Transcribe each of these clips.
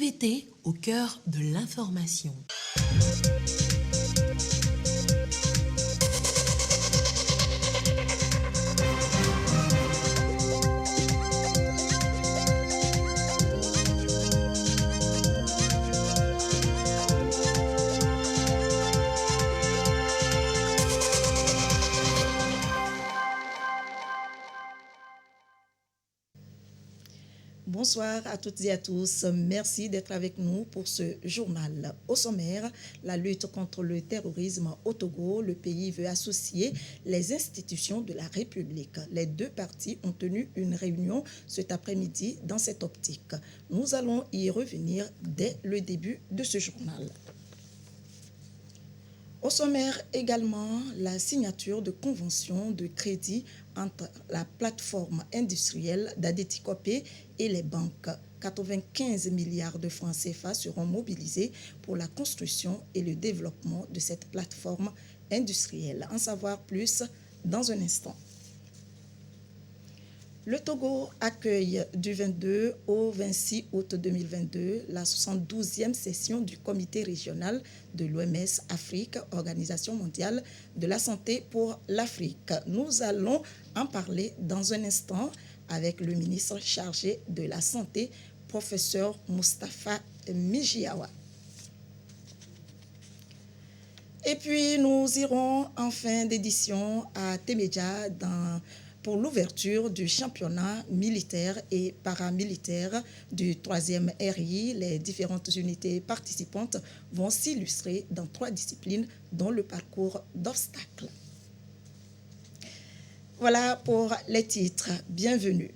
TVT au cœur de l'information. Bonsoir à toutes et à tous. Merci d'être avec nous pour ce journal. Au sommaire, la lutte contre le terrorisme au Togo. Le pays veut associer les institutions de la République. Les deux parties ont tenu une réunion cet après-midi dans cette optique. Nous allons y revenir dès le début de ce journal. Au sommaire également, la signature de conventions de crédit entre la plateforme industrielle d'Adétikopé et les banques. 95 milliards de francs CFA seront mobilisés pour la construction et le développement de cette plateforme industrielle. En savoir plus dans un instant. Le Togo accueille du 22 au 26 août 2022 la 72e session du comité régional de l'OMS Afrique, Organisation mondiale de la santé pour l'Afrique. Nous allons en parler dans un instant avec le ministre chargé de la Santé, professeur Moustapha Mijiawa. Et puis nous irons en fin d'édition à Témédia pour l'ouverture du championnat militaire et paramilitaire du 3e RI. Les différentes unités participantes vont s'illustrer dans 3 disciplines, dont le parcours d'obstacles. Voilà pour les titres. Bienvenue.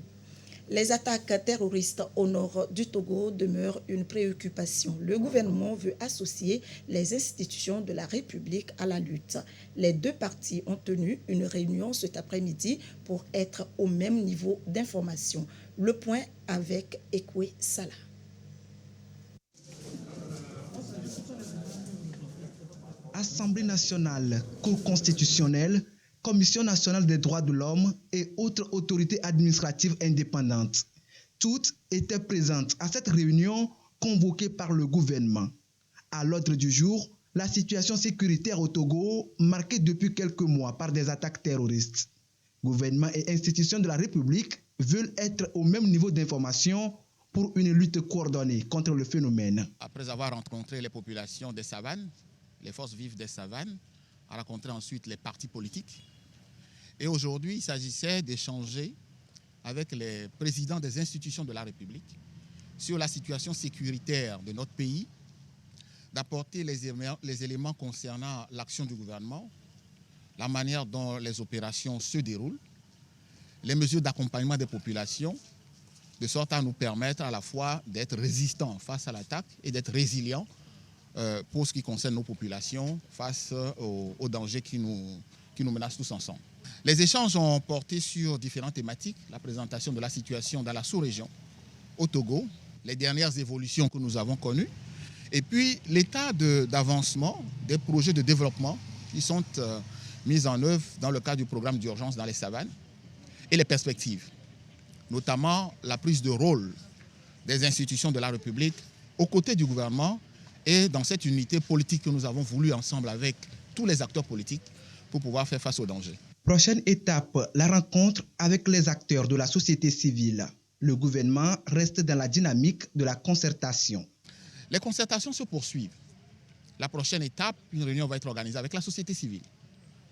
Les attaques terroristes au nord du Togo demeurent une préoccupation. Le gouvernement veut associer les institutions de la République à la lutte. Les deux parties ont tenu une réunion cet après-midi pour être au même niveau d'information. Le point avec Ekwe Salah. Assemblée nationale, Cour constitutionnelle, Commission nationale des droits de l'homme et autres autorités administratives indépendantes. Toutes étaient présentes à cette réunion convoquée par le gouvernement. À l'ordre du jour, la situation sécuritaire au Togo, marquée depuis quelques mois par des attaques terroristes. Gouvernement et institutions de la République veulent être au même niveau d'information pour une lutte coordonnée contre le phénomène. Après avoir rencontré les populations des savanes, les forces vives des savanes, a rencontré ensuite les partis politiques. Et aujourd'hui, il s'agissait d'échanger avec les présidents des institutions de la République sur la situation sécuritaire de notre pays, d'apporter les éléments concernant l'action du gouvernement, la manière dont les opérations se déroulent, les mesures d'accompagnement des populations, de sorte à nous permettre à la fois d'être résistants face à l'attaque et d'être résilients pour ce qui concerne nos populations face aux dangers qui nous menacent tous ensemble. Les échanges ont porté sur différentes thématiques, la présentation de la situation dans la sous-région, au Togo, les dernières évolutions que nous avons connues, et puis l'état d'avancement des projets de développement qui sont mis en œuvre dans le cadre du programme d'urgence dans les savanes, et les perspectives, notamment la prise de rôle des institutions de la République aux côtés du gouvernement et dans cette unité politique que nous avons voulu ensemble avec tous les acteurs politiques pour pouvoir faire face aux dangers. Prochaine étape, la rencontre avec les acteurs de la société civile. Le gouvernement reste dans la dynamique de la concertation. Les concertations se poursuivent. La prochaine étape, une réunion va être organisée avec la société civile.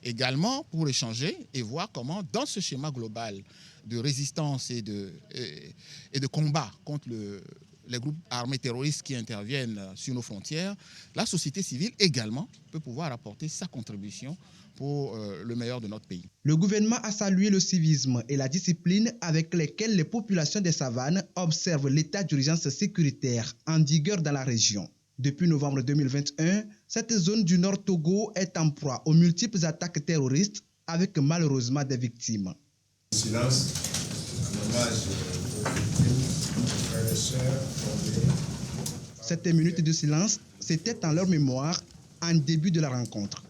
Également pour échanger et voir comment, dans ce schéma global de résistance et de combat contre les groupes armés terroristes qui interviennent sur nos frontières, la société civile également peut pouvoir apporter sa contribution pour le meilleur de notre pays. Le gouvernement a salué le civisme et la discipline avec lesquels les populations des savanes observent l'état d'urgence sécuritaire en vigueur dans la région. Depuis novembre 2021, cette zone du Nord Togo est en proie aux multiples attaques terroristes avec malheureusement des victimes. Silence, en hommage aux frères et sœurs tombés. Cette minute de silence, c'était en leur mémoire en début de la rencontre.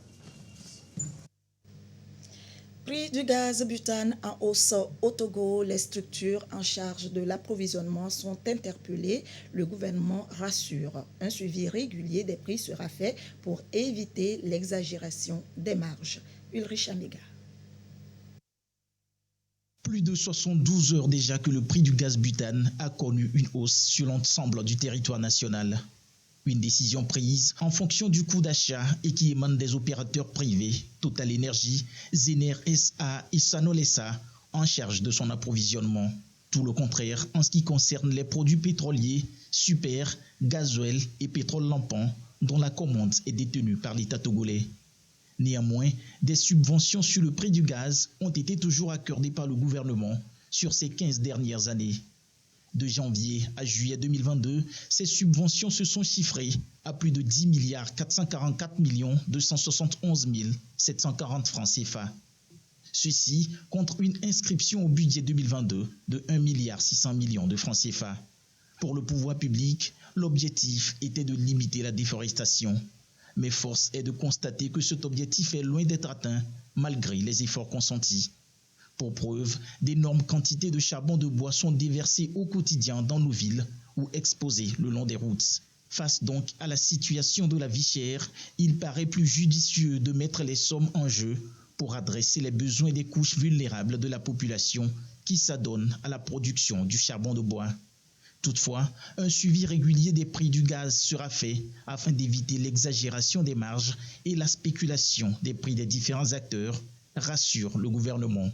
Prix du gaz butane en hausse au Togo, les structures en charge de l'approvisionnement sont interpellées. Le gouvernement rassure. Un suivi régulier des prix sera fait pour éviter l'exagération des marges. Ulrich Amiga. Plus de 72 heures déjà que le prix du gaz butane a connu une hausse sur l'ensemble du territoire national. Une décision prise en fonction du coût d'achat et qui émane des opérateurs privés, Total Energy, Zener SA et Sanol SA, en charge de son approvisionnement. Tout le contraire en ce qui concerne les produits pétroliers, super, gasoil et pétrole lampant, dont la commande est détenue par l'État togolais. Néanmoins, des subventions sur le prix du gaz ont été toujours accordées par le gouvernement sur ces 15 dernières années. De janvier à juillet 2022, ces subventions se sont chiffrées à plus de 10 milliards 444 millions 271 740 francs CFA. Ceci contre une inscription au budget 2022 de 1 milliard 600 millions de francs CFA. Pour le pouvoir public, l'objectif était de limiter la déforestation. Mais force est de constater que cet objectif est loin d'être atteint malgré les efforts consentis. Pour preuve, d'énormes quantités de charbon de bois sont déversées au quotidien dans nos villes ou exposées le long des routes. Face donc à la situation de la vie chère, il paraît plus judicieux de mettre les sommes en jeu pour adresser les besoins des couches vulnérables de la population qui s'adonnent à la production du charbon de bois. Toutefois, un suivi régulier des prix du gaz sera fait afin d'éviter l'exagération des marges et la spéculation des prix des différents acteurs, rassure le gouvernement.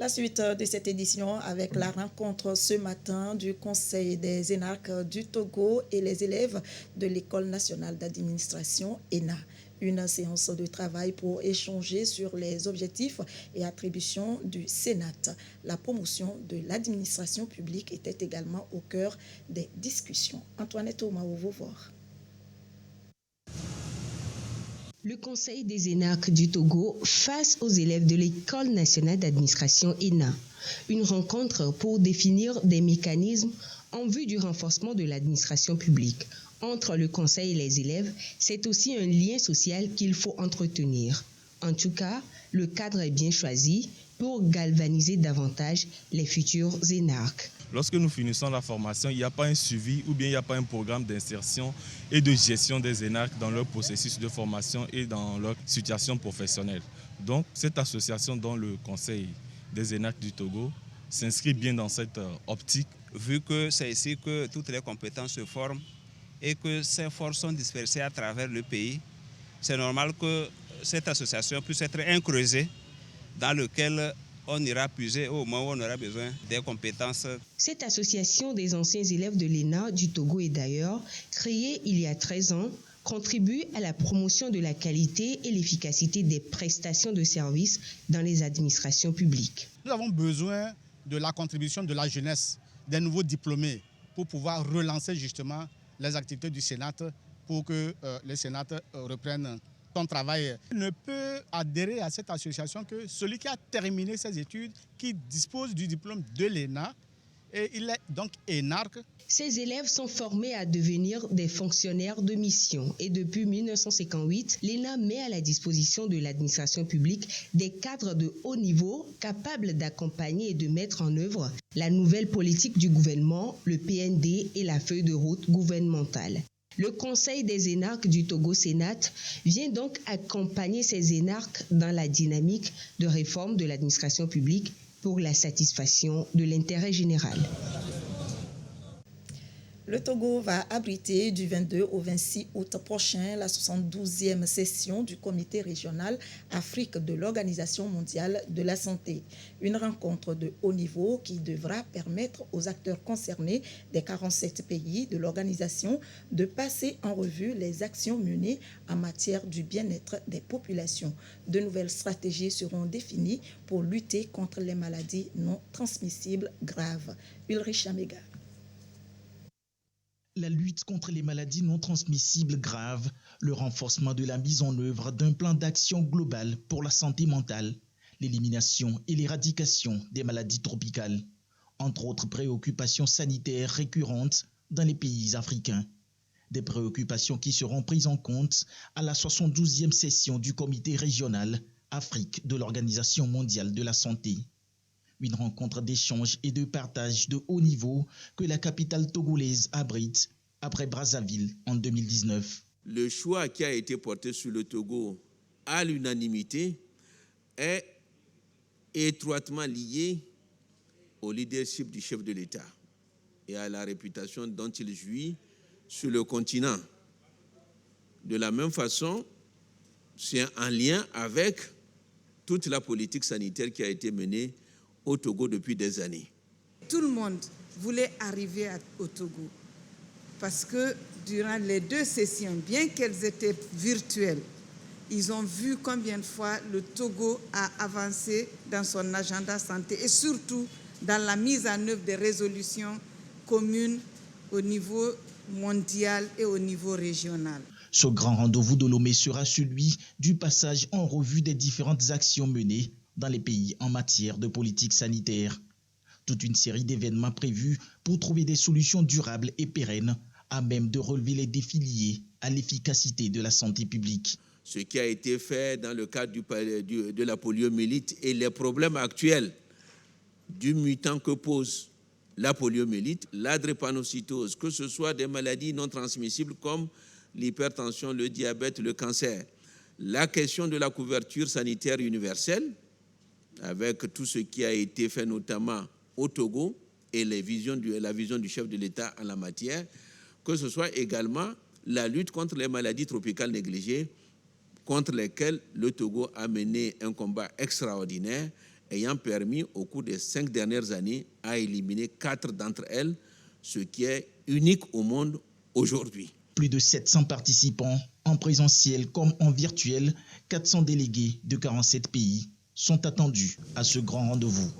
La suite de cette édition avec la rencontre ce matin du Conseil des énarques du Togo et les élèves de l'École nationale d'administration ENA. Une séance de travail pour échanger sur les objectifs et attributions du Sénat. La promotion de l'administration publique était également au cœur des discussions. Antoinette Oumaovo voir. Le Conseil des énarques du Togo face aux élèves de l'École nationale d'administration ENA. Une rencontre pour définir des mécanismes en vue du renforcement de l'administration publique. Entre le Conseil et les élèves, c'est aussi un lien social qu'il faut entretenir. En tout cas, le cadre est bien choisi pour galvaniser davantage les futurs énarques. Lorsque nous finissons la formation, il n'y a pas un suivi ou bien il n'y a pas un programme d'insertion et de gestion des énarques dans leur processus de formation et dans leur situation professionnelle. Donc, cette association dont le Conseil des énarques du Togo s'inscrit bien dans cette optique. Vu que c'est ici que toutes les compétences se forment et que ces forces sont dispersées à travers le pays, c'est normal que cette association puisse être un creuset dans lequel on ira puiser au moment où on aura besoin des compétences. Cette association des anciens élèves de l'ENA du Togo est d'ailleurs créée il y a 13 ans, contribue à la promotion de la qualité et l'efficacité des prestations de services dans les administrations publiques. Nous avons besoin de la contribution de la jeunesse, des nouveaux diplômés, pour pouvoir relancer justement les activités du Sénat, pour que le Sénat reprenne son travail. Il ne peut adhérer à cette association que celui qui a terminé ses études, qui dispose du diplôme de l'ENA, et il est donc énarque. Ces élèves sont formés à devenir des fonctionnaires de mission et depuis 1958, l'ENA met à la disposition de l'administration publique des cadres de haut niveau capables d'accompagner et de mettre en œuvre la nouvelle politique du gouvernement, le PND et la feuille de route gouvernementale. Le Conseil des énarques du Togo Sénat vient donc accompagner ces énarques dans la dynamique de réforme de l'administration publique pour la satisfaction de l'intérêt général. Le Togo va abriter du 22 au 26 août prochain la 72e session du Comité régional Afrique de l'Organisation mondiale de la santé. Une rencontre de haut niveau qui devra permettre aux acteurs concernés des 47 pays de l'organisation de passer en revue les actions menées en matière du bien-être des populations. De nouvelles stratégies seront définies pour lutter contre les maladies non transmissibles graves. Ulrich Amiga. La lutte contre les maladies non transmissibles graves, le renforcement de la mise en œuvre d'un plan d'action global pour la santé mentale, l'élimination et l'éradication des maladies tropicales, entre autres préoccupations sanitaires récurrentes dans les pays africains. Des préoccupations qui seront prises en compte à la 72e session du Comité régional Afrique de l'Organisation mondiale de la santé. Une rencontre d'échange et de partage de haut niveau que la capitale togolaise abrite après Brazzaville en 2019. Le choix qui a été porté sur le Togo à l'unanimité est étroitement lié au leadership du chef de l'État et à la réputation dont il jouit sur le continent. De la même façon, c'est en lien avec toute la politique sanitaire qui a été menée au Togo depuis des années. Tout le monde voulait arriver au Togo parce que durant les 2 sessions, bien qu'elles étaient virtuelles, ils ont vu combien de fois le Togo a avancé dans son agenda santé et surtout dans la mise en œuvre des résolutions communes au niveau mondial et au niveau régional. Ce grand rendez-vous de Lomé sera celui du passage en revue des différentes actions menées dans les pays en matière de politique sanitaire. Toute une série d'événements prévus pour trouver des solutions durables et pérennes à même de relever les défis liés à l'efficacité de la santé publique. Ce qui a été fait dans le cadre de la poliomyélite et les problèmes actuels du mutant que pose la poliomyélite, la drépanocytose, que ce soit des maladies non transmissibles comme l'hypertension, le diabète, le cancer. La question de la couverture sanitaire universelle, avec tout ce qui a été fait notamment au Togo et la vision du chef de l'État en la matière, que ce soit également la lutte contre les maladies tropicales négligées, contre lesquelles le Togo a mené un combat extraordinaire, ayant permis au cours des 5 dernières années à éliminer 4 d'entre elles, ce qui est unique au monde aujourd'hui. Plus de 700 participants, en présentiel comme en virtuel, 400 délégués de 47 pays sont attendus à ce grand rendez-vous.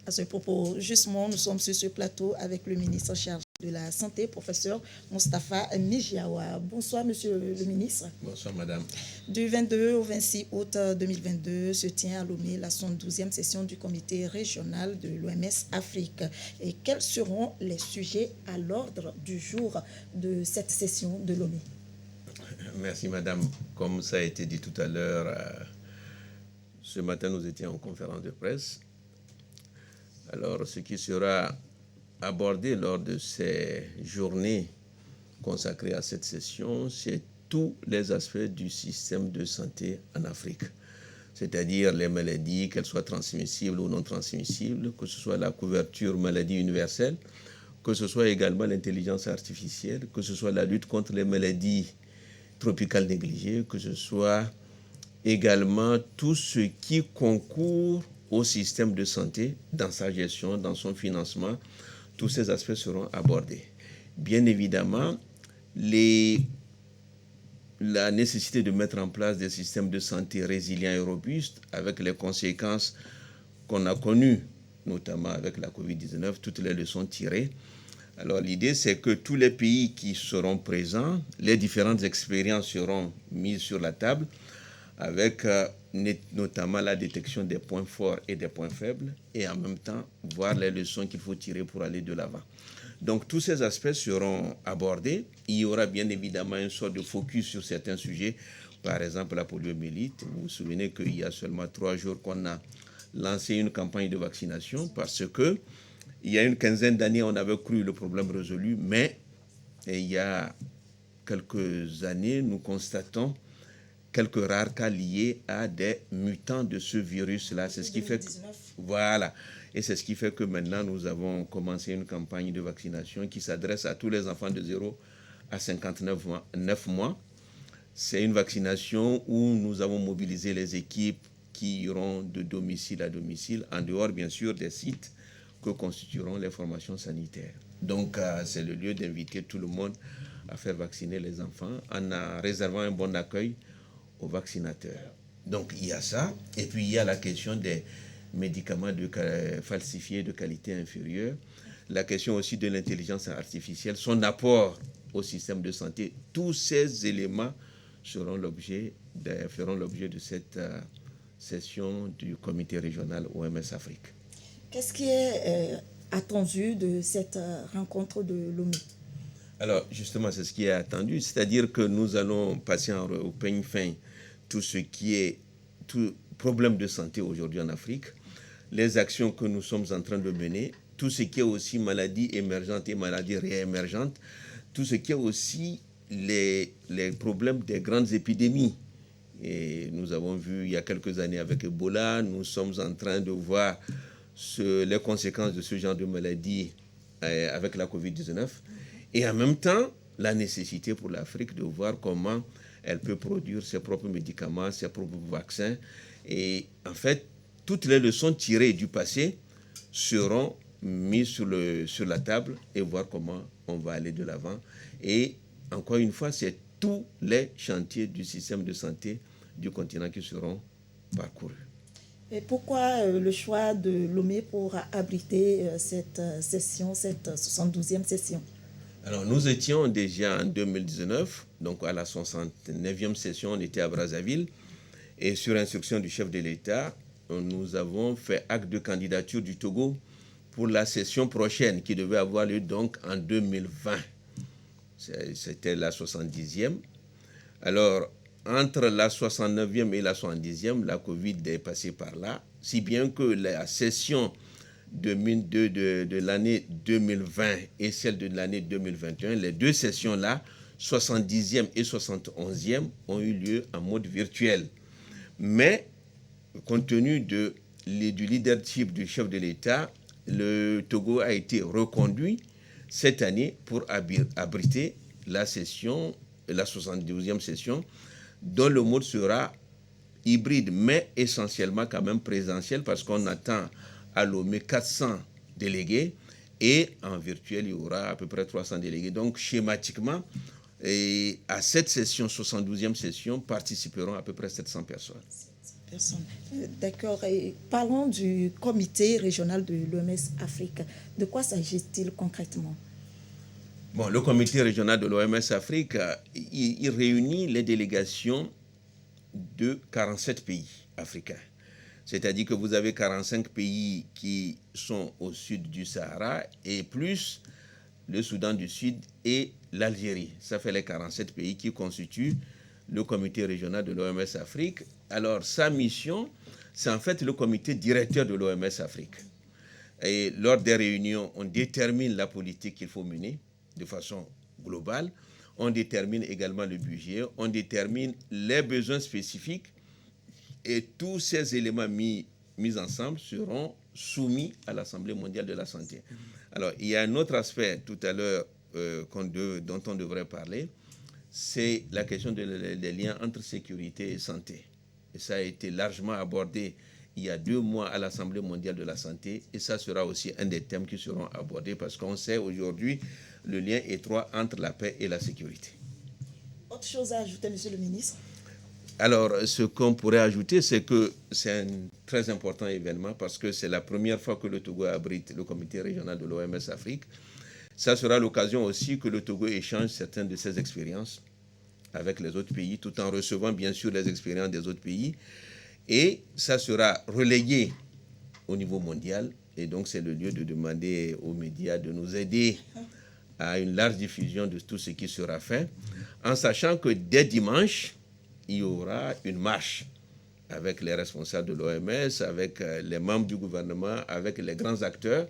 À ce propos, justement, nous sommes sur ce plateau avec le ministre chargé de la Santé, professeur Moustapha Mijiawa. Bonsoir, monsieur le ministre. Bonsoir, madame. Du 22 au 26 août 2022 se tient à Lomé la 112e session du comité régional de l'OMS Afrique. Et quels seront les sujets à l'ordre du jour de cette session de Lomé? Merci, madame. Comme ça a été dit tout à l'heure, ce matin, nous étions en conférence de presse. Alors, ce qui sera abordé lors de ces journées consacrées à cette session, c'est tous les aspects du système de santé en Afrique. C'est-à-dire les maladies, qu'elles soient transmissibles ou non transmissibles, que ce soit la couverture maladie universelle, que ce soit également l'intelligence artificielle, que ce soit la lutte contre les maladies tropicales négligées, que ce soit également tout ce qui concourt au système de santé, dans sa gestion, dans son financement. Tous ces aspects seront abordés. Bien évidemment, la nécessité de mettre en place des systèmes de santé résilients et robustes, avec les conséquences qu'on a connues, notamment avec la COVID-19, toutes les leçons tirées. Alors l'idée, c'est que tous les pays qui seront présents, les différentes expériences seront mises sur la table, avec notamment la détection des points forts et des points faibles, et en même temps voir les leçons qu'il faut tirer pour aller de l'avant. Donc tous ces aspects seront abordés. Il y aura bien évidemment une sorte de focus sur certains sujets, par exemple la poliomyélite. Vous vous souvenez qu'il y a seulement 3 jours qu'on a lancé une campagne de vaccination, parce que il y a une quinzaine d'années, on avait cru le problème résolu, mais il y a quelques années, nous constatons quelques rares cas liés à des mutants de ce virus-là. C'est ce qui fait que, voilà. Et c'est ce qui fait que maintenant, nous avons commencé une campagne de vaccination qui s'adresse à tous les enfants de 0 à 59 mois. C'est une vaccination où nous avons mobilisé les équipes qui iront de domicile à domicile, en dehors, bien sûr, des sites que constitueront les formations sanitaires. Donc, c'est le lieu d'inviter tout le monde à faire vacciner les enfants en réservant un bon accueil aux vaccinateurs. Donc il y a ça, et puis il y a la question des médicaments falsifiés de qualité inférieure, la question aussi de l'intelligence artificielle, son apport au système de santé. Tous ces éléments feront l'objet de cette session du comité régional OMS Afrique. Qu'est-ce qui est attendu de cette rencontre de Lomé? Alors, justement, c'est ce qui est attendu, c'est-à-dire que nous allons passer au peigne fin tout ce qui est tout problème de santé aujourd'hui en Afrique, les actions que nous sommes en train de mener, tout ce qui est aussi maladies émergentes et maladies réémergentes, tout ce qui est aussi les problèmes des grandes épidémies. Et nous avons vu il y a quelques années avec Ebola, nous sommes en train de voir les conséquences de ce genre de maladie avec la Covid-19. Et en même temps, la nécessité pour l'Afrique de voir comment elle peut produire ses propres médicaments, ses propres vaccins. Et en fait, toutes les leçons tirées du passé seront mises sur la table et voir comment on va aller de l'avant. Et encore une fois, c'est tous les chantiers du système de santé du continent qui seront parcourus. Et pourquoi le choix de Lomé pour abriter cette session, cette 72e session? Alors, nous étions déjà en 2019, donc à la 69e session, on était à Brazzaville. Et sur instruction du chef de l'État, nous avons fait acte de candidature du Togo pour la session prochaine qui devait avoir lieu donc en 2020. C'était la 70e. Alors, entre la 69e et la 70e, la Covid est passée par là, si bien que la session de l'année 2020 et celle de l'année 2021, les deux sessions-là, 70e et 71e, ont eu lieu en mode virtuel. Mais, compte tenu du leadership du chef de l'État, le Togo a été reconduit cette année pour abriter la session, la 72e session, dont le mode sera hybride, mais essentiellement quand même présentiel, parce qu'on attend à Lomé 400 délégués, et en virtuel, il y aura à peu près 300 délégués. Donc, schématiquement, et à cette session, 72e session, participeront à peu près 700 personnes. D'accord. Et parlons du comité régional de l'OMS Afrique. De quoi s'agit-il concrètement? Bon, le comité régional de l'OMS Afrique, il réunit les délégations de 47 pays africains. C'est-à-dire que vous avez 45 pays qui sont au sud du Sahara et plus le Soudan du Sud et l'Algérie. Ça fait les 47 pays qui constituent le comité régional de l'OMS Afrique. Alors, sa mission, c'est en fait le comité directeur de l'OMS Afrique. Et lors des réunions, on détermine la politique qu'il faut mener de façon globale. On détermine également le budget, on détermine les besoins spécifiques et tous ces éléments mis ensemble seront soumis à l'Assemblée mondiale de la santé. Alors, il y a un autre aspect tout à l'heure dont on devrait parler, c'est la question des liens entre sécurité et santé. Et ça a été largement abordé il y a 2 mois à l'Assemblée mondiale de la santé, et ça sera aussi un des thèmes qui seront abordés parce qu'on sait aujourd'hui le lien étroit entre la paix et la sécurité. Autre chose à ajouter, Monsieur le ministre? Alors, ce qu'on pourrait ajouter, c'est que c'est un très important événement parce que c'est la première fois que le Togo abrite le comité régional de l'OMS Afrique. Ça sera l'occasion aussi que le Togo échange certaines de ses expériences avec les autres pays, tout en recevant bien sûr les expériences des autres pays. Et ça sera relayé au niveau mondial. Et donc, c'est le lieu de demander aux médias de nous aider à une large diffusion de tout ce qui sera fait, en sachant que dès dimanche, il y aura une marche avec les responsables de l'OMS, avec les membres du gouvernement, avec les grands acteurs,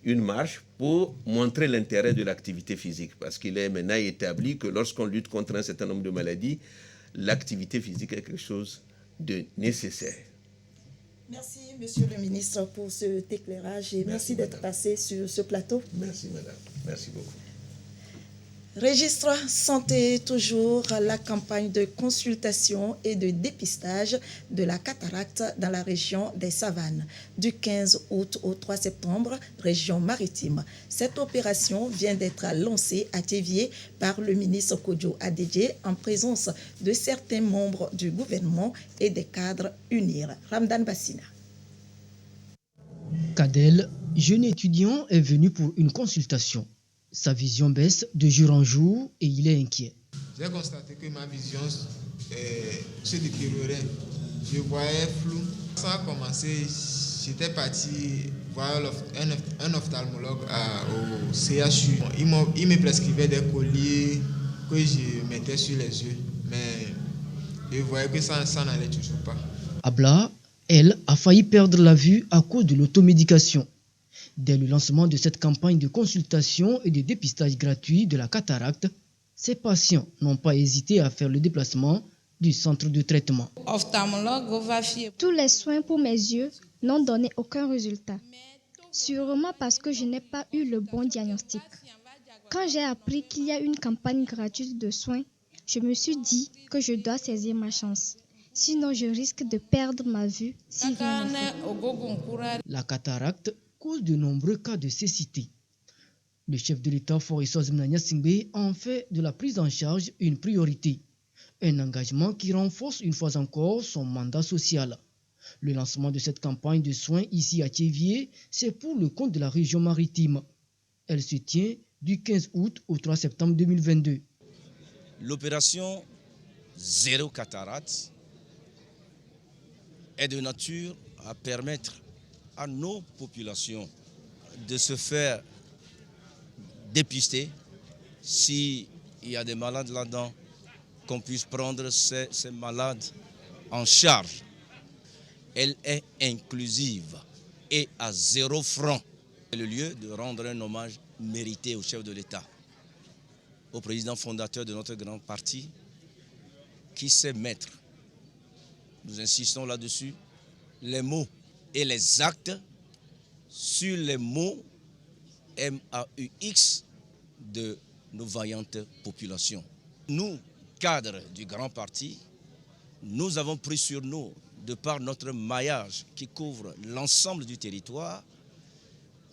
une marche pour montrer l'intérêt de l'activité physique. Parce qu'il est maintenant établi que lorsqu'on lutte contre un certain nombre de maladies, l'activité physique est quelque chose de nécessaire. Merci, Monsieur le ministre, pour cet éclairage et merci d'être passé sur ce plateau. Merci, madame. Merci beaucoup. Registre santé, toujours la campagne de consultation et de dépistage de la cataracte dans la région des Savanes, du 15 août au 3 septembre, région maritime. Cette opération vient d'être lancée à Thévié par le ministre Kodjo Adedje en présence de certains membres du gouvernement et des cadres UNIR. Ramdan Bassina. Kadel, jeune étudiant, est venu pour une consultation. Sa vision baisse de jour en jour et il est inquiet. J'ai constaté que ma vision se détériorait. Je voyais flou. Ça a commencé, j'étais parti voir un ophtalmologue au CHU. Il me prescrivait des colliers que je mettais sur les yeux. Mais je voyais que ça n'allait toujours pas. Abla, elle, a failli perdre la vue à cause de l'automédication. Dès le lancement de cette campagne de consultation et de dépistage gratuit de la cataracte, ces patients n'ont pas hésité à faire le déplacement du centre de traitement. Tous les soins pour mes yeux n'ont donné aucun résultat. Sûrement parce que je n'ai pas eu le bon diagnostic. Quand j'ai appris qu'il y a une campagne gratuite de soins, je me suis dit que je dois saisir ma chance. Sinon, je risque de perdre ma vue si rien n'est fait. La cataracte cause de nombreux cas de cécité. Le chef de l'État, Faure Gnassingbé Singbe, en fait de la prise en charge une priorité. Un engagement qui renforce une fois encore son mandat social. Le lancement de cette campagne de soins ici à Thiévié, c'est pour le compte de la région maritime. Elle se tient du 15 août au 3 septembre 2022. L'opération Zéro Cataracte est de nature à permettre à nos populations de se faire dépister s'il y a des malades là-dedans, qu'on puisse prendre ces malades en charge. Elle est inclusive et à 0 francs. C'est le lieu de rendre un hommage mérité au chef de l'État, au président fondateur de notre grand parti, qui sait mettre, nous insistons là-dessus, les mots et les actes sur les mots MAUX de nos vaillantes populations. Nous, cadres du grand parti, nous avons pris sur nous, de par notre maillage qui couvre l'ensemble du territoire,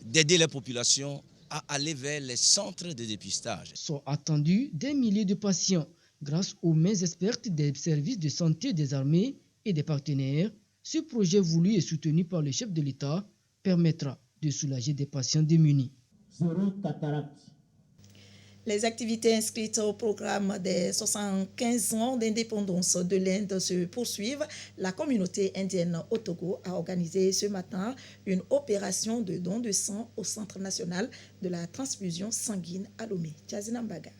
d'aider les populations à aller vers les centres de dépistage. Sont attendus des milliers de patients grâce aux mains expertes des services de santé des armées et des partenaires. Ce projet voulu et soutenu par le chef de l'État permettra de soulager des patients démunis. Zéro cataracte. Les activités inscrites au programme des 75 ans d'indépendance de l'Inde se poursuivent. La communauté indienne au Togo a organisé ce matin une opération de don de sang au Centre national de la transfusion sanguine à Lomé. Tchazinambaga.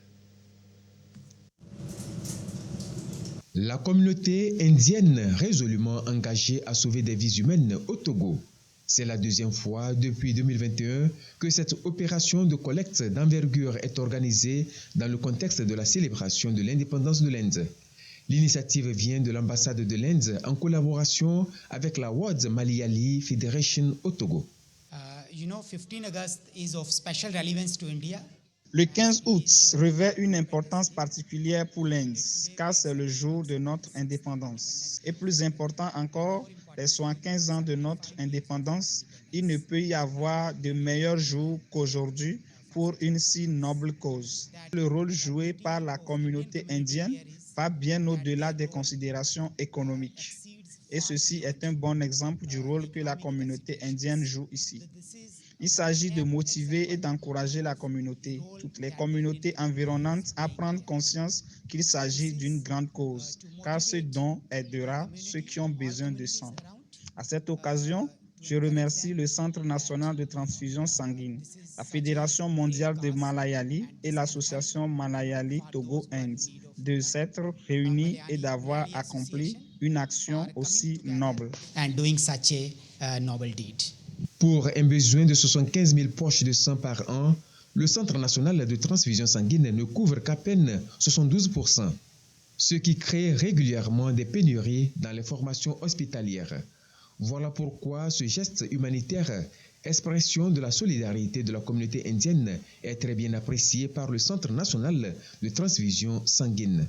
La communauté indienne résolument engagée à sauver des vies humaines au Togo. C'est la deuxième fois depuis 2021 que cette opération de collecte d'envergure est organisée dans le contexte de la célébration de l'indépendance de l'Inde. L'initiative vient de l'ambassade de l'Inde en collaboration avec la World Malayali Federation au Togo. 15 August is of special relevance to India. Le 15 août revêt une importance particulière pour l'Inde, car c'est le jour de notre indépendance. Et plus important encore, les 75 ans de notre indépendance, il ne peut y avoir de meilleur jour qu'aujourd'hui pour une si noble cause. Le rôle joué par la communauté indienne va bien au-delà des considérations économiques. Et ceci est un bon exemple du rôle que la communauté indienne joue ici. Il s'agit de motiver et d'encourager la communauté, toutes les communautés environnantes à prendre conscience qu'il s'agit d'une grande cause, car ce don aidera ceux qui ont besoin de sang. À cette occasion, je remercie le Centre national de transfusion sanguine, la Fédération mondiale de Malayali et l'Association Malayali Togo-Inde de s'être réunis et d'avoir accompli une action aussi noble. Pour un besoin de 75 000 poches de sang par an, le Centre national de transfusion sanguine ne couvre qu'à peine 72%, ce qui crée régulièrement des pénuries dans les formations hospitalières. Voilà pourquoi ce geste humanitaire, expression de la solidarité de la communauté indienne, est très bien apprécié par le Centre national de transfusion sanguine.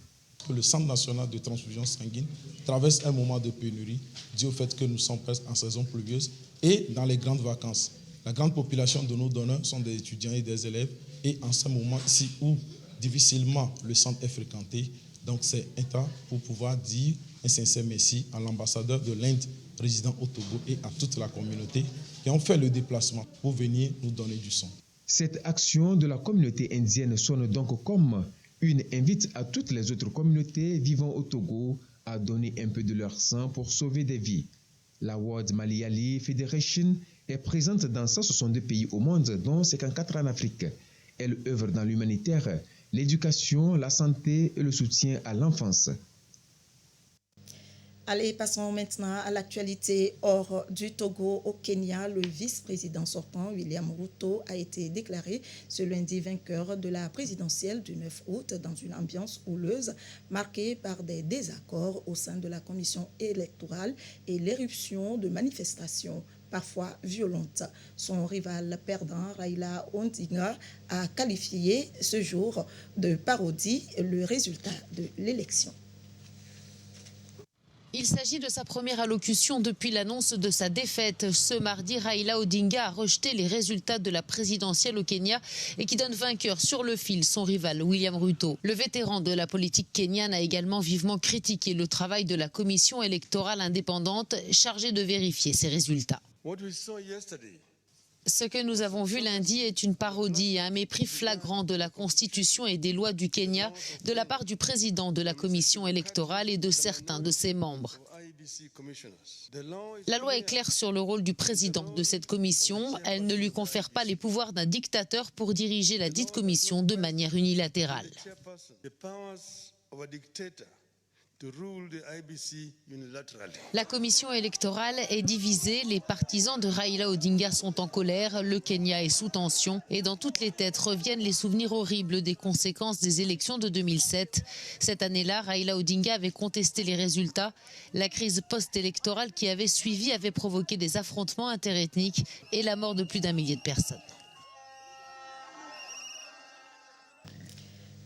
Le Centre national de transfusion sanguine traverse un moment de pénurie dû au fait que nous sommes presque en saison pluvieuse et dans les grandes vacances. La grande population de nos donneurs sont des étudiants et des élèves et en ce moment ici où difficilement le centre est fréquenté, donc c'est un temps pour pouvoir dire un sincère merci à l'ambassadeur de l'Inde résident au Togo et à toute la communauté qui ont fait le déplacement pour venir nous donner du sang. Cette action de la communauté indienne sonne donc comme une invite à toutes les autres communautés vivant au Togo à donner un peu de leur sang pour sauver des vies. La World Malayali Federation est présente dans 162 pays au monde, dont 54 en Afrique. Elle œuvre dans l'humanitaire, l'éducation, la santé et le soutien à l'enfance. Allez, passons maintenant à l'actualité hors du Togo. Au Kenya, le vice-président sortant, William Ruto, a été déclaré ce lundi vainqueur de la présidentielle du 9 août dans une ambiance houleuse marquée par des désaccords au sein de la commission électorale et l'éruption de manifestations parfois violentes. Son rival perdant, Raila Odinga, a qualifié ce jour de parodie le résultat de l'élection. Il s'agit de sa première allocution depuis l'annonce de sa défaite. Ce mardi, Raila Odinga a rejeté les résultats de la présidentielle au Kenya et qui donne vainqueur sur le fil son rival William Ruto. Le vétéran de la politique kenyane a également vivement critiqué le travail de la commission électorale indépendante chargée de vérifier ces résultats. Ce que nous avons vu lundi est une parodie et un mépris flagrant de la Constitution et des lois du Kenya de la part du président de la commission électorale et de certains de ses membres. La loi est claire sur le rôle du président de cette commission. Elle ne lui confère pas les pouvoirs d'un dictateur pour diriger la dite commission de manière unilatérale. La commission électorale est divisée, les partisans de Raila Odinga sont en colère, le Kenya est sous tension et dans toutes les têtes reviennent les souvenirs horribles des conséquences des élections de 2007. Cette année-là, Raila Odinga avait contesté les résultats. La crise post-électorale qui avait suivi avait provoqué des affrontements interethniques et la mort de plus d'1 millier de personnes.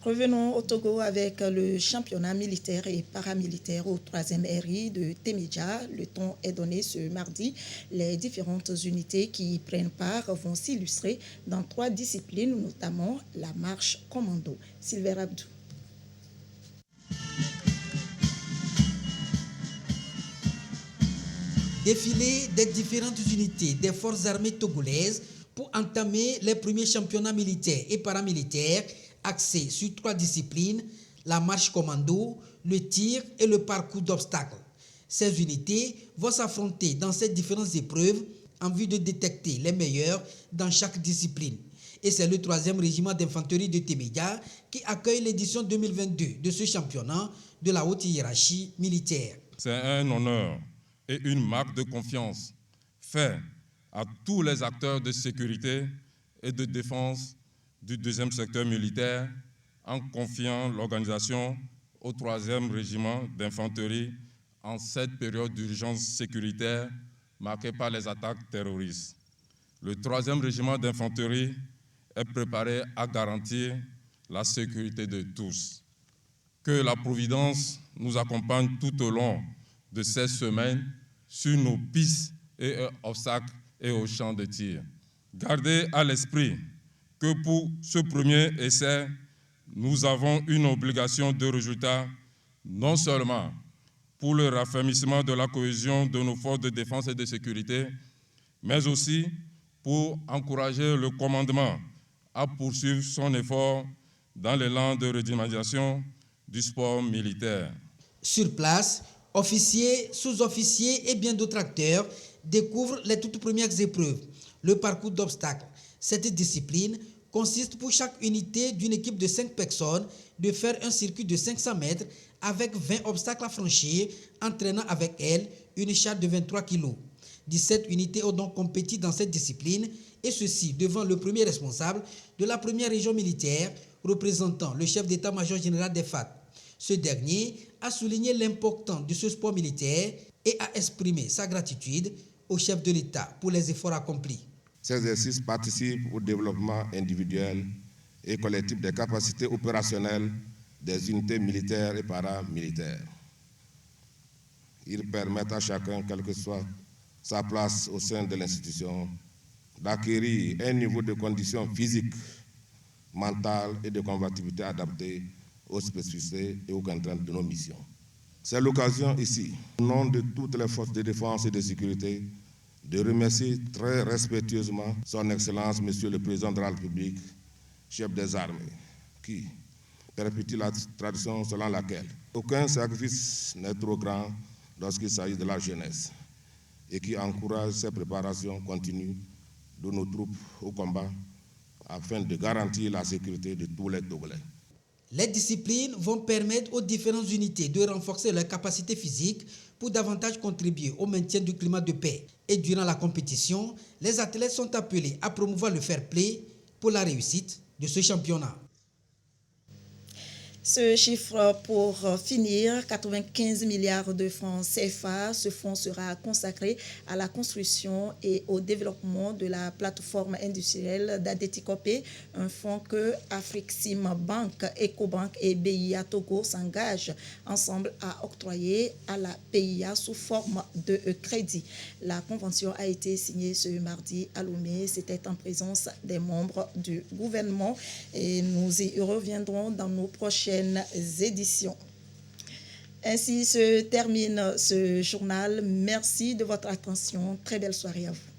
Revenons au Togo avec le championnat militaire et paramilitaire au 3e RI de Temidja. Le ton est donné ce mardi. Les différentes unités qui y prennent part vont s'illustrer dans 3 disciplines, notamment la marche commando. Sylvain Abdou. Défilé des différentes unités des forces armées togolaises pour entamer les premiers championnats militaires et paramilitaires axé sur 3 disciplines, la marche commando, le tir et le parcours d'obstacles. Ces unités vont s'affronter dans ces différentes épreuves en vue de détecter les meilleurs dans chaque discipline. Et c'est le 3e régiment d'infanterie de Temidja qui accueille l'édition 2022 de ce championnat de la haute hiérarchie militaire. C'est un honneur et une marque de confiance fait à tous les acteurs de sécurité et de défense du 2e secteur militaire en confiant l'organisation au 3e régiment d'infanterie en cette période d'urgence sécuritaire marquée par les attaques terroristes. Le 3e régiment d'infanterie est préparé à garantir la sécurité de tous. Que la Providence nous accompagne tout au long de ces semaines sur nos pistes et obstacles et au champ de tir. Gardez à l'esprit que pour ce premier essai, nous avons une obligation de résultat, non seulement pour le raffermissement de la cohésion de nos forces de défense et de sécurité, mais aussi pour encourager le commandement à poursuivre son effort dans l'élan de redynamisation du sport militaire. Sur place, officiers, sous-officiers et bien d'autres acteurs découvrent les toutes premières épreuves, le parcours d'obstacles. Cette discipline consiste pour chaque unité d'une équipe de 5 personnes de faire un circuit de 500 mètres avec 20 obstacles à franchir, entraînant avec elle une charge de 23 kg. 17 unités ont donc compéti dans cette discipline, et ceci devant le premier responsable de la première région militaire, représentant le chef d'état-major général des FAT. Ce dernier a souligné l'importance de ce sport militaire et a exprimé sa gratitude au chef de l'État pour les efforts accomplis. Ces exercices participent au développement individuel et collectif des capacités opérationnelles des unités militaires et paramilitaires. Ils permettent à chacun, quelle que soit sa place au sein de l'institution, d'acquérir un niveau de conditions physiques, mentales et de combativité adapté aux spécificités et aux contraintes de nos missions. C'est l'occasion ici, au nom de toutes les forces de défense et de sécurité, de remercier très respectueusement son Excellence, Monsieur le Président de la République, chef des armées, qui perpétue la tradition selon laquelle aucun sacrifice n'est trop grand lorsqu'il s'agit de la jeunesse et qui encourage ces préparations continues de nos troupes au combat afin de garantir la sécurité de tous les Togolais. Les disciplines vont permettre aux différentes unités de renforcer leurs capacités physiques pour davantage contribuer au maintien du climat de paix. Et durant la compétition, les athlètes sont appelés à promouvoir le fair play pour la réussite de ce championnat. Ce chiffre pour finir, 95 milliards de francs CFA. Ce fonds sera consacré à la construction et au développement de la plateforme industrielle d'Adétikopé, un fonds que Afriksim Bank, Ecobank et BIA Togo s'engagent ensemble à octroyer à la PIA sous forme de crédit. La convention a été signée ce mardi à Lomé. C'était en présence des membres du gouvernement et nous y reviendrons dans nos prochaines éditions. Ainsi se termine ce journal. Merci de votre attention. Très belle soirée à vous.